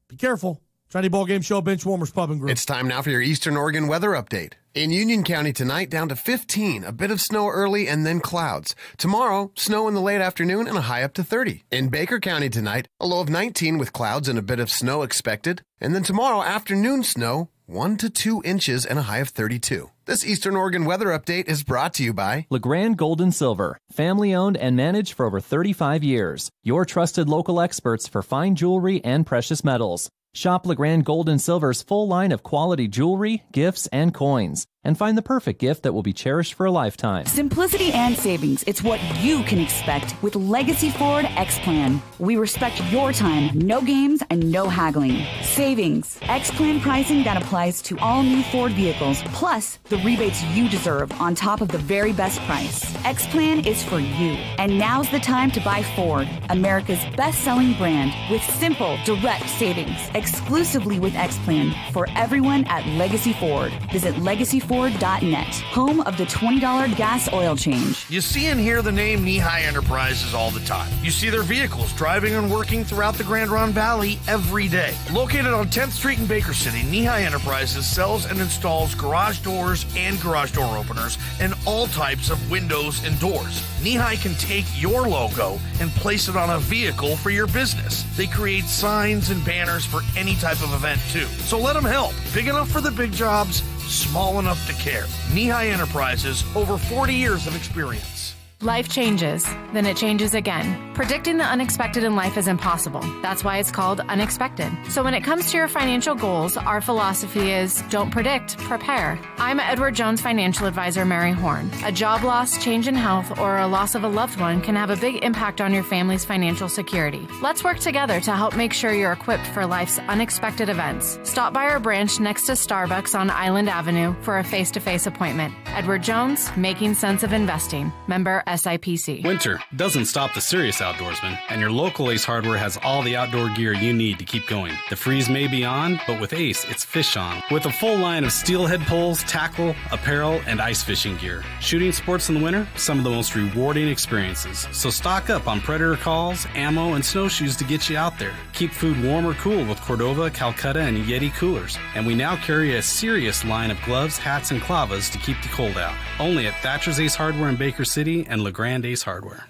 S8: Be careful. Johnny Ball Game Show, Benchwarmers Pub and Grill.
S2: It's time now for your Eastern Oregon weather update. In Union County tonight, down to 15, a bit of snow early and then clouds. Tomorrow, snow in the late afternoon and a high up to 30. In Baker County tonight, a low of 19 with clouds and a bit of snow expected. And then tomorrow, afternoon snow 1 to 2 inches and a high of 32. This Eastern Oregon weather update is brought to you by
S16: LeGrand Gold and Silver, family owned and managed for over 35 years. Your trusted local experts for fine jewelry and precious metals. Shop LeGrand Gold and Silver's full line of quality jewelry, gifts, and coins, and find the perfect gift that will be cherished for a lifetime.
S17: Simplicity and savings. It's what you can expect with Legacy Ford X-Plan. We respect your time, no games, and no haggling. Savings. X-Plan pricing that applies to all new Ford vehicles, plus the rebates you deserve on top of the very best price. X-Plan is for you. And now's the time to buy Ford, America's best-selling brand, with simple, direct savings. Exclusively with X-Plan for everyone at Legacy Ford. Visit LegacyFord.net, home of the $20 gas oil change.
S9: You see and hear the name Knee-High Enterprises all the time. You see their vehicles driving and working throughout the Grand Ronde Valley every day. Located on 10th Street in Baker City, Knee-High Enterprises sells and installs garage doors and garage door openers and all types of windows and doors. Knee-High can take your logo and place it on a vehicle for your business. They create signs and banners for any type of event too. So let them help. Big enough for the big jobs, small enough to care. Knee-High Enterprises, over 40 years of experience.
S18: Life changes, then it changes again. Predicting the unexpected in life is impossible. That's why it's called Unexpected. So when it comes to your financial goals, our philosophy is don't predict, prepare. I'm Edward Jones financial advisor Mary Horn. A job loss, change in health, or a loss of a loved one can have a big impact on your family's financial security. Let's work together to help make sure you're equipped for life's unexpected events. Stop by our branch next to Starbucks on Island Avenue for a face-to-face appointment. Edward Jones, Making Sense of Investing. Member SIPC.
S19: Winter doesn't stop the serious outdoorsman, and your local Ace Hardware has all the outdoor gear you need to keep going. The freeze may be on, but with Ace, it's fish on. With a full line of steelhead poles, tackle, apparel, and ice fishing gear. Shooting sports in the winter, some of the most rewarding experiences. So stock up on predator calls, ammo, and snowshoes to get you out there. Keep food warm or cool with Cordova, Calcutta, and Yeti coolers. And we now carry a serious line of gloves, hats, and clavas to keep the cold out. Only at Thatcher's Ace Hardware in Baker City and LeGrand Ace Hardware.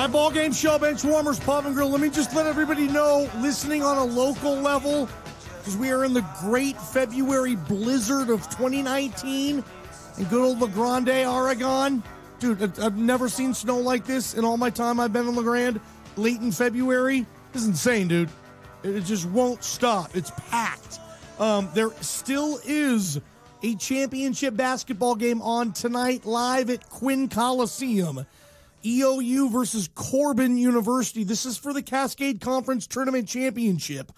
S8: Ballgame show, bench warmers, pub and grill. Let me just let everybody know, listening on a local level, because we are in the great February blizzard of 2019 in good old La Grande, Oregon. Dude, I've never seen snow like this in all my time I've been in La Grande. Late in February. This is insane, dude. It just won't stop. It's packed. There still is a championship basketball game on tonight live at Quinn Coliseum. EOU versus Corbin University. This is for the Cascade Conference Tournament Championship.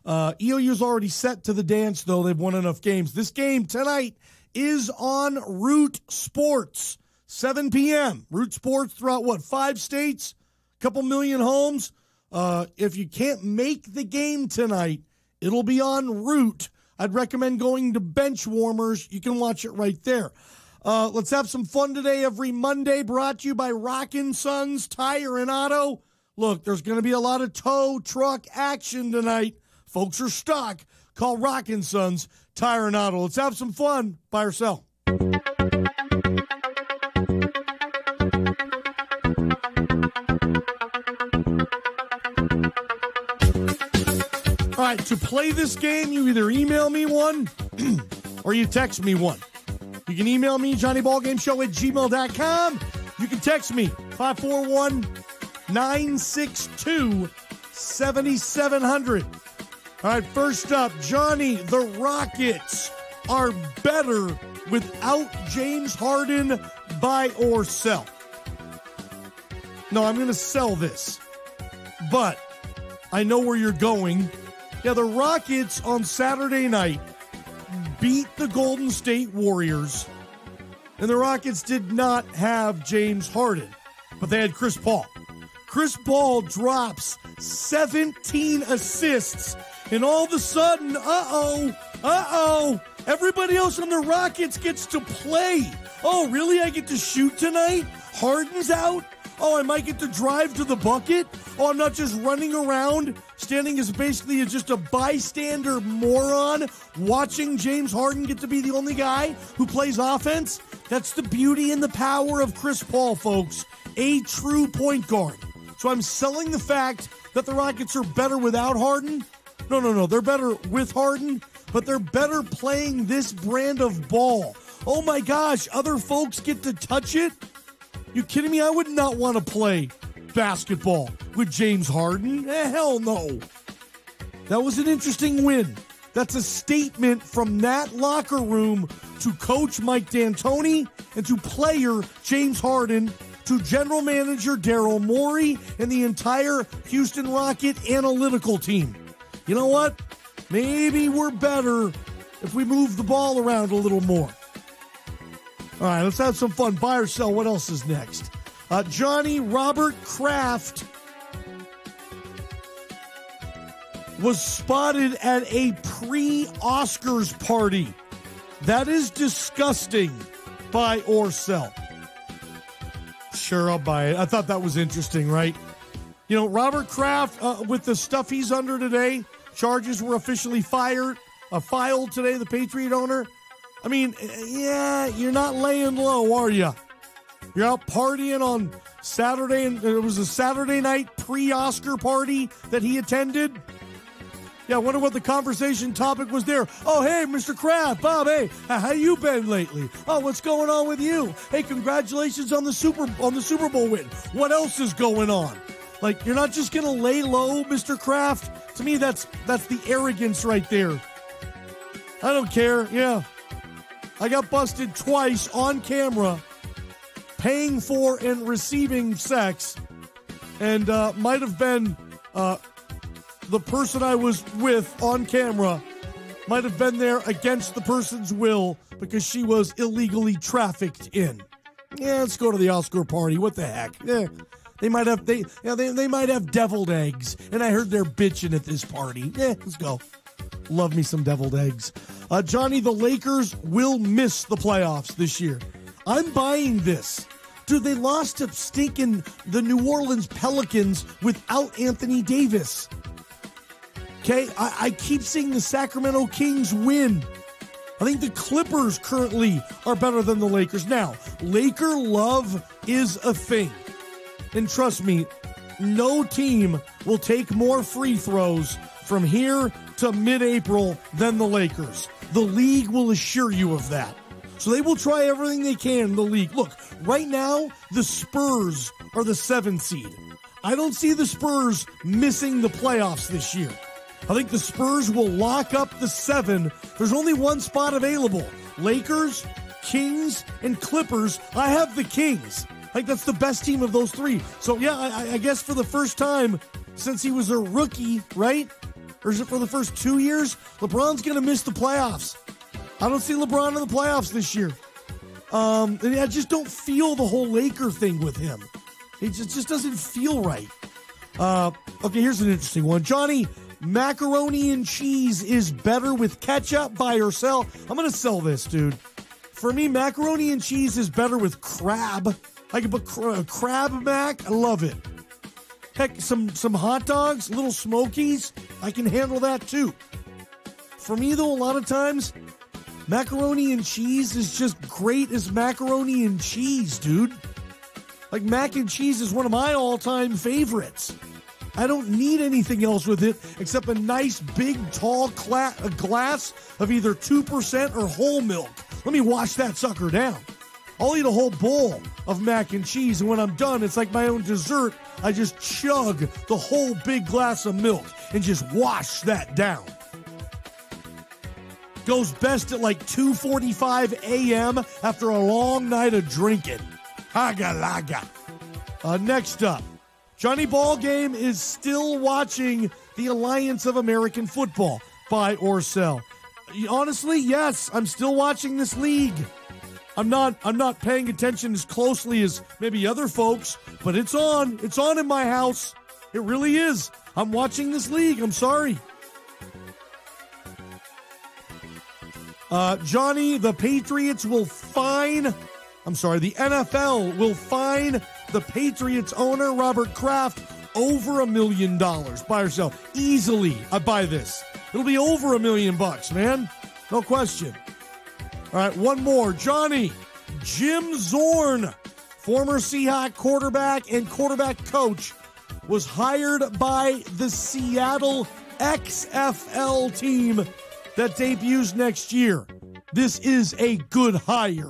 S8: EOU's already set to the dance, though. They've won enough games. This game tonight is on Root Sports, 7 p.m. Root Sports throughout, 5 states? A couple million homes? If you can't make the game tonight, it'll be on Root. I'd recommend going to Bench Warmers. You can watch it right there. Let's have some fun today. Every Monday, brought to you by Rockin' Sons Tire and Auto. Look, there's going to be a lot of tow truck action tonight. Folks are stock. Call Rockin' Sons Tire and Auto. Let's have some fun. Buy or sell. All right, to play this game, you either email me one or you text me one. You can email me, JohnnyBallGameShow@gmail.com. You can text me, 541-962-7700. All right, first up, Johnny, the Rockets are better without James Harden. Buy or sell? No, I'm going to sell this, but I know where you're going. Yeah, the Rockets on Saturday night beat the Golden State Warriors, and the Rockets did not have James Harden. but they had Chris Paul. Chris Paul drops 17 assists, and all of a sudden, everybody else on the Rockets gets to play. Oh, really? I get to shoot tonight? Harden's out? Oh, I might get to drive to the bucket? Oh, I'm not just running around, standing as basically just a bystander moron, watching James Harden get to be the only guy who plays offense? That's the beauty and the power of Chris Paul, folks. A true point guard. So I'm selling the fact that the Rockets are better without Harden. No. They're better with Harden, but they're better playing this brand of ball. Oh my gosh, other folks get to touch it? You kidding me? I would not want to play basketball with James Harden. Hell no. That was an interesting win. That's a statement from that locker room to Coach Mike D'Antoni and to player James Harden, to general manager Daryl Morey, and the entire Houston Rocket analytical team. You know what? Maybe we're better if we move the ball around a little more. All right, let's have some fun. Buy or sell. What else is next? Johnny Robert Kraft was spotted at a pre-Oscars party. That is disgusting. Buy or sell. Sure, I'll buy it. I thought that was interesting, right? You know, Robert Kraft, with the stuff he's under today, charges were officially filed today, the Patriot owner. I mean, yeah, you're not laying low, are you? You're out partying on Saturday, and it was a Saturday night pre-Oscar party that he attended. Yeah, I wonder what the conversation topic was there. Oh, hey, Mr. Kraft, Bob, hey, how you been lately? Oh, what's going on with you? Hey, congratulations on the Super Bowl win. What else is going on? Like, you're not just gonna lay low, Mr. Kraft. To me, that's the arrogance right there. I don't care. Yeah, I got busted twice on camera, paying for and receiving sex, and might have been the person I was with on camera might have been there against the person's will because she was illegally trafficked in. Yeah, let's go to the Oscar party. What the heck? Yeah, they might have deviled eggs, and I heard they're bitching at this party. Yeah, let's go. Love me some deviled eggs. Johnny, the Lakers will miss the playoffs this year. I'm buying this. Dude, they lost to stinking the New Orleans Pelicans without Anthony Davis. Okay, I keep seeing the Sacramento Kings win. I think the Clippers currently are better than the Lakers. Now, Laker love is a thing. And trust me, no team will take more free throws from here to mid-April than the Lakers. The league will assure you of that. So they will try everything they can in the league. Look, right now, the Spurs are the 7th seed. I don't see the Spurs missing the playoffs this year. I think the Spurs will lock up the 7. There's only one spot available. Lakers, Kings, and Clippers. I have the Kings. I think that's the best team of those three. So, yeah, I guess for the first time since he was a rookie, right? Or is it for the first 2 years? LeBron's going to miss the playoffs. I don't see LeBron in the playoffs this year. And I just don't feel the whole Laker thing with him. It just doesn't feel right. Okay, here's an interesting one. Johnny, macaroni and cheese is better with ketchup, buy or sell? I'm going to sell this, dude. For me, macaroni and cheese is better with crab. I can put crab mac. I love it. Heck, some hot dogs, little smokies. I can handle that too. For me, though, a lot of times, macaroni and cheese is just great as macaroni and cheese, dude. Like, mac and cheese is one of my all-time favorites. I don't need anything else with it except a nice, big, tall glass of either 2% or whole milk. Let me wash that sucker down. I'll eat a whole bowl of mac and cheese, and when I'm done, it's like my own dessert. I just chug the whole big glass of milk and just wash that down. Goes best at like 2:45 a.m. after a long night of drinking. Haga-laga. Next up, Johnny Ballgame is still watching the Alliance of American Football. Buy or sell? Honestly, yes, I'm still watching this league. I'm not paying attention as closely as maybe other folks, but it's on. It's on in my house. It really is. I'm watching this league. I'm sorry. Johnny, the NFL will fine the Patriots owner, Robert Kraft, over $1 million. Buy or sell. Easily, I buy this. It'll be over $1 million, man. No question. All right, one more. Johnny, Jim Zorn, former Seahawks quarterback and quarterback coach, was hired by the Seattle XFL team that debuts next year. This is a good hire.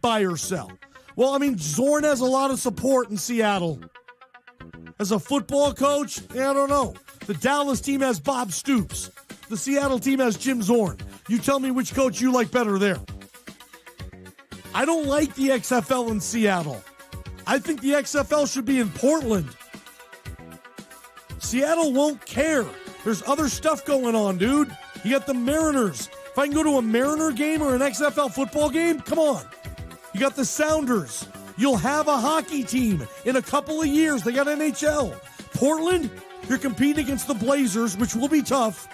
S8: Buy or sell. Well, I mean, Zorn has a lot of support in Seattle. As a football coach, I don't know. The Dallas team has Bob Stoops. The Seattle team has Jim Zorn. You tell me which coach you like better there. I don't like the XFL in Seattle. I think the XFL should be in Portland. Seattle won't care. There's other stuff going on, dude. You got the Mariners. If I can go to a Mariner game or an XFL football game, come on. You got the Sounders. You'll have a hockey team in a couple of years. They got NHL. Portland, you're competing against the Blazers, which will be tough.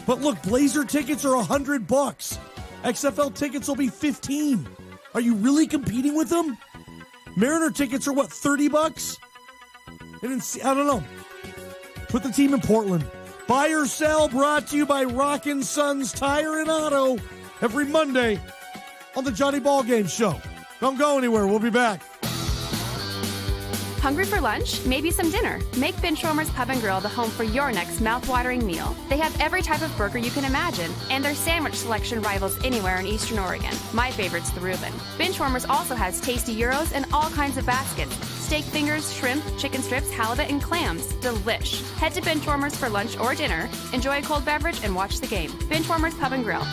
S8: But look, Blazer tickets are $100. XFL tickets will be $15. Are you really competing with them? Mariner tickets are what, $30? And I don't know. Put the team in Portland. Buy or sell, brought to you by Rockin' Sons Tire and Auto every Monday on the Johnny Ballgame Show. Don't go anywhere. We'll be back.
S20: Hungry for lunch? Maybe some dinner? Make Benchwarmers Pub & Grill the home for your next mouth-watering meal. They have every type of burger you can imagine, and their sandwich selection rivals anywhere in Eastern Oregon. My favorite's the Reuben. Benchwarmers also has tasty gyros and all kinds of baskets. Steak fingers, shrimp, chicken strips, halibut, and clams. Delish. Head to Benchwarmers for lunch or dinner. Enjoy a cold beverage and watch the game. Benchwarmers Pub & Grill.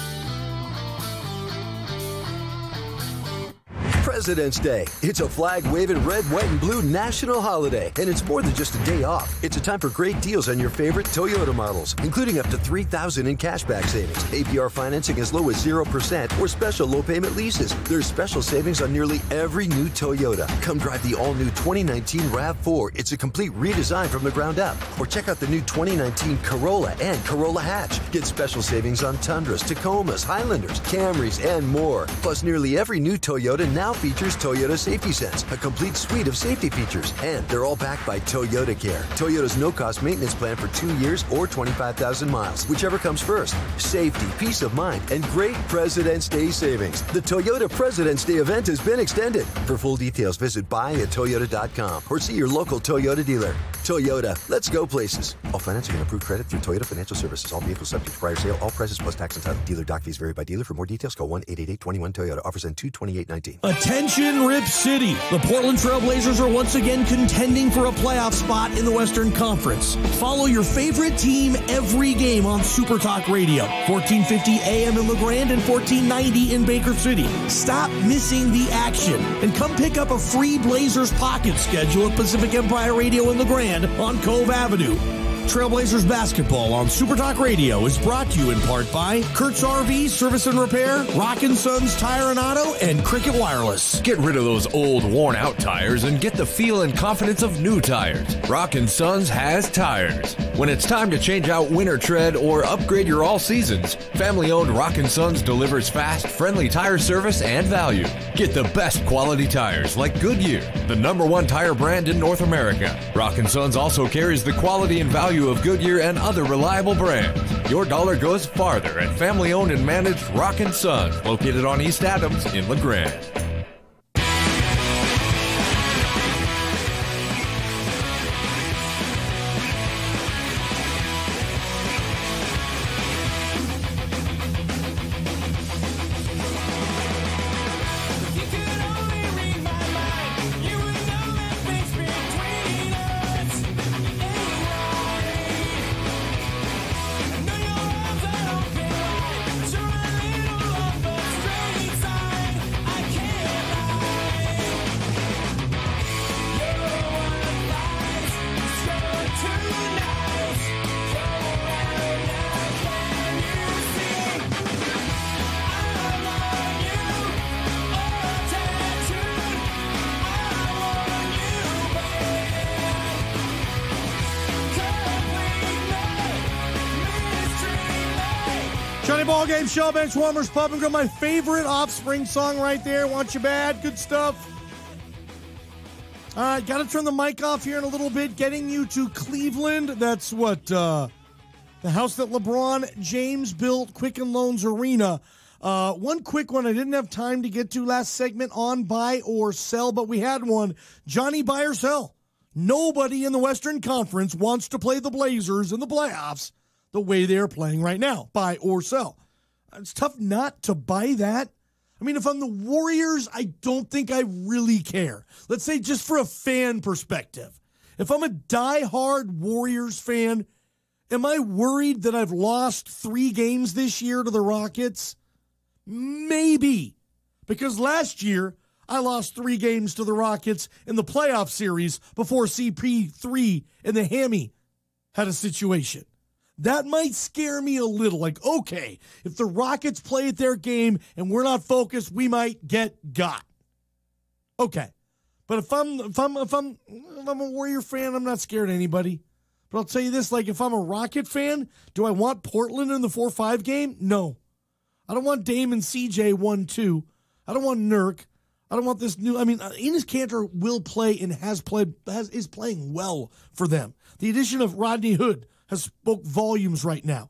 S5: President's Day. It's a flag-waving red, white, and blue national holiday, and it's more than just a day off. It's a time for great deals on your favorite Toyota models, including up to $3,000 in cashback savings, APR financing as low as 0%, or special low-payment leases. There's special savings on nearly every new Toyota. Come drive the all-new 2019 RAV4. It's a complete redesign from the ground up. Or check out the new 2019 Corolla and Corolla Hatch. Get special savings on Tundras, Tacomas, Highlanders, Camrys, and more. Plus, nearly every new Toyota now features Toyota Safety Sense, a complete suite of safety features, and they're all backed by Toyota Care, Toyota's no-cost maintenance plan for 2 years or 25,000 miles, whichever comes first. Safety, peace of mind, and great President's Day savings. The Toyota President's Day event has been extended. For full details, visit buyatoyota.com or see your local Toyota dealer. Toyota, let's go places. All financing and approved credit through Toyota Financial Services. All vehicles subject to prior sale. All prices plus tax and title. Dealer doc fees vary by dealer. For more details, call 1-888-21-TOYOTA. Offers end 2/28/19.
S8: Attention, Rip City. The Portland Trail Blazers are once again contending for a playoff spot in the Western Conference. Follow your favorite team every game on Super Talk Radio, 1450 AM in LeGrand and 1490 in Baker City. Stop missing the action and come pick up a free Blazers pocket schedule at Pacific Empire Radio in LeGrand on Cove Avenue. Trailblazers basketball on Super Talk Radio is brought to you in part by Kurt's RV Service and Repair, Rockin' Sons Tire and Auto, and Cricket Wireless.
S21: Get rid of those old, worn-out tires and get the feel and confidence of new tires. Rockin' Sons has tires. When it's time to change out winter tread or upgrade your all-seasons, family-owned Rockin' Sons delivers fast, friendly tire service and value. Get the best quality tires like Goodyear, the #1 tire brand in North America. Rockin' Sons also carries the quality and value of Goodyear and other reliable brands. Your dollar goes farther at family-owned and managed Rockin' Sons, located on East Adams in LeGrand.
S8: Johnny Ballgame, Show, Bench Warmers, Pub and Grill. My favorite Offspring song right there. Want You Bad. Good stuff. All right, got to turn the mic off here in a little bit. Getting you to Cleveland. That's what, the house that LeBron James built, Quicken Loans Arena. One quick one I didn't have time to get to last segment on buy or sell, but we had one. Johnny, buy or sell. Nobody in the Western Conference wants to play the Blazers in the playoffs the way they're playing right now. Buy or sell. It's tough not to buy that. I mean, if I'm the Warriors, I don't think I really care. Let's say just for a fan perspective. If I'm a diehard Warriors fan, am I worried that I've lost 3 games this year to the Rockets? Maybe. Because last year, I lost 3 games to the Rockets in the playoff series before CP3 and the hammy had a situation. That might scare me a little. Like, okay, if the Rockets play at their game and we're not focused, we might get got. Okay. But if I'm a Warrior fan, I'm not scared of anybody. But I'll tell you this, like if I'm a Rocket fan, do I want Portland in the 4-5 game? No. I don't want Dame and CJ 1-2. I don't want Nurk. I don't want this new. I mean, Enes Kanter will play and is playing well for them. The addition of Rodney Hood has spoke volumes right now.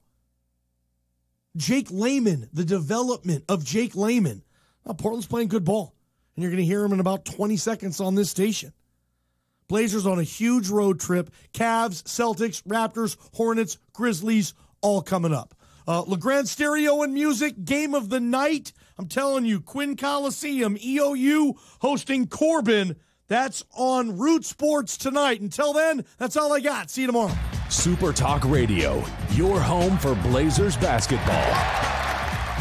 S8: Jake Layman, the development of Jake Layman. Well, Portland's playing good ball, and you're going to hear him in about 20 seconds on this station. Blazers on a huge road trip. Cavs, Celtics, Raptors, Hornets, Grizzlies, all coming up. LeGrand Stereo and Music, Game of the Night. I'm telling you, Quinn Coliseum, EOU hosting Corbin. That's on Root Sports tonight. Until then, that's all I got. See you tomorrow.
S21: Super Talk Radio, your home for Blazers basketball.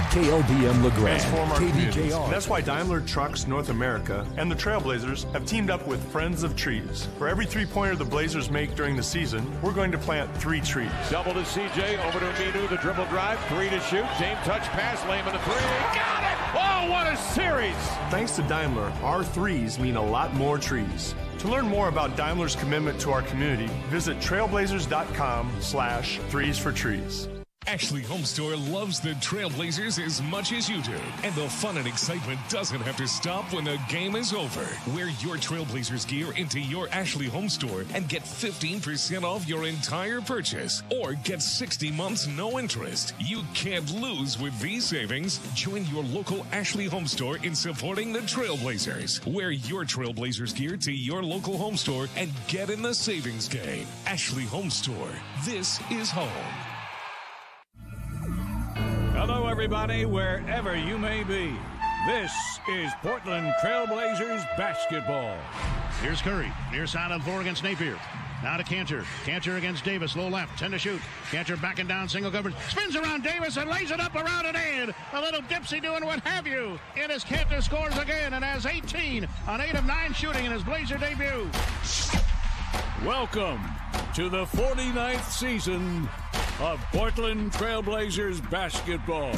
S21: KLBM LeGrand, KDKR.
S1: That's why Daimler Trucks North America and the Trailblazers have teamed up with Friends of Trees. For every three-pointer the Blazers make during the season, we're going to plant 3 trees.
S22: Double to CJ, over to Aminu, the dribble drive, 3 to shoot. Dame touch pass, Layman a 3. Got it! Oh, what a series!
S1: Thanks to Daimler, our threes mean a lot more trees. To learn more about Daimler's commitment to our community, visit trailblazers.com/3sfortrees.
S23: Ashley Home Store loves the Trailblazers as much as you do. And the fun and excitement doesn't have to stop when the game is over. Wear your Trailblazers gear into your Ashley Home Store and get 15% off your entire purchase. Or get 60 months no interest. You can't lose with these savings. Join your local Ashley Home Store in supporting the Trailblazers. Wear your Trailblazers gear to your local home store and get in the savings game. Ashley Home Store. This is home.
S24: Hello, everybody, wherever you may be. This is Portland Trailblazers basketball.
S25: Here's Curry, near side on 4 against Napier. Now to Cantor. Cantor against Davis, low left, 10 to shoot. Cantor backing down, single coverage. Spins around Davis and lays it up around and in. A little dipsy doing what have you. It is Cantor scores again and has 18 on 8 of 9 shooting in his Blazer debut.
S24: Welcome to the 49th season of Portland Trailblazers basketball.